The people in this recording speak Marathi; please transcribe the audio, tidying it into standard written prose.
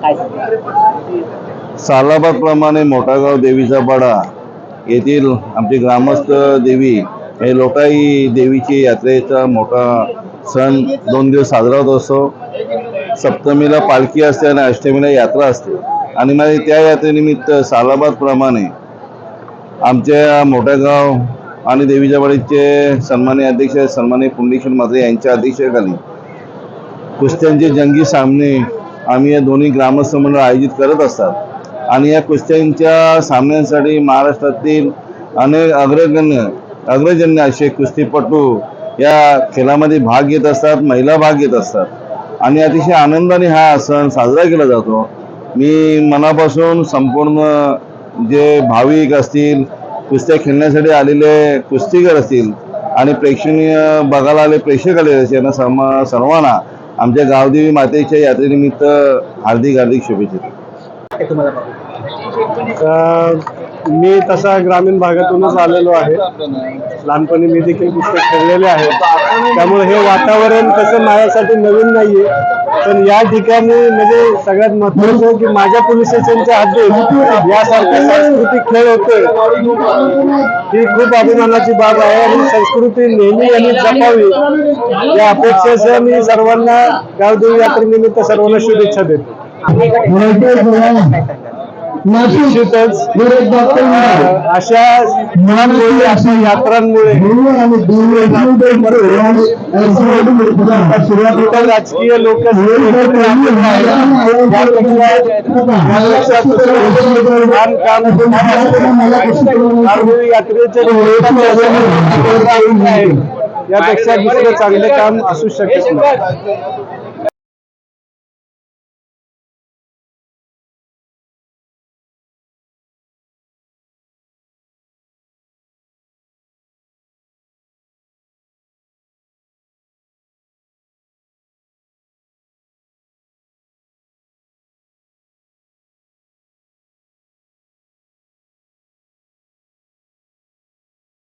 काय सांगता? सालाबाद प्रमाणे मोठागाव देवीचा पाडा येथील आमची ग्रामस्थ देवी हे लोटाई देवीची यात्रेचा मोठा सण 2 दिवस साजरा होत असतो. सप्तमीला पालखी असते आणि अष्टमीला यात्रा असते आणि मग त्या यात्रेनिमित्त सालाबाद प्रमाणे आमच्या मोठागाव आणि देवीच्या पाडीचे सन्माननीय अध्यक्ष सन्माननीय पुंडलिकशेठ म्हात्रे यांच्या अध्यक्षतेखाली कुस्त्यांचे जंगी सामने आम्ही या दोन्ही ग्रामस्थ मंडळ आयोजित करत असतात आणि या कुस्त्यांच्या सामन्यांसाठी महाराष्ट्रातील अनेक अग्रगण्य असे कुस्तीपटू या खेळामध्ये भाग घेत असतात, महिला भाग घेत असतात आणि अतिशय आनंदाने हा सण साजरा केला जातो. मी मनापासून संपूर्ण जे भाविक असतील, कुस्त्या खेळण्यासाठी आलेले कुस्तीगर असतील आणि प्रेक्षणीय बघायला आले प्रेक्षक आले असे यांना सर्वांना आमच्या गावदेवी मातेच्या यात्रेनिमित्त हार्दिक शुभेच्छा. मी तसा ग्रामीण भागातूनच आलेलो आहे. लहानपणी मी देखील कुस्त्या खेळलेले आहे, त्यामुळे हे वातावरण तसं माझ्यासाठी नवीन नाहीये. पण या ठिकाणी म्हणजे सगळ्यात महत्त्वाचं की माझ्या पोलीस स्टेशनच्या हद्दीत यासारखे सांस्कृतिक खेळ होते ही खूप अभिमानाची बाब आहे आणि संस्कृती नेहमी यांनी जपावी या अपेक्षेसह मी सर्वांना गावदेवी यात्रेनिमित्त सर्वांना शुभेच्छा देतो. निश्चितच अशा मुलांमुळे अशा यात्रांमुळे राजकीय लोक यात्रेचे यापेक्षा दुसरं चांगले काम असू शकत नाही.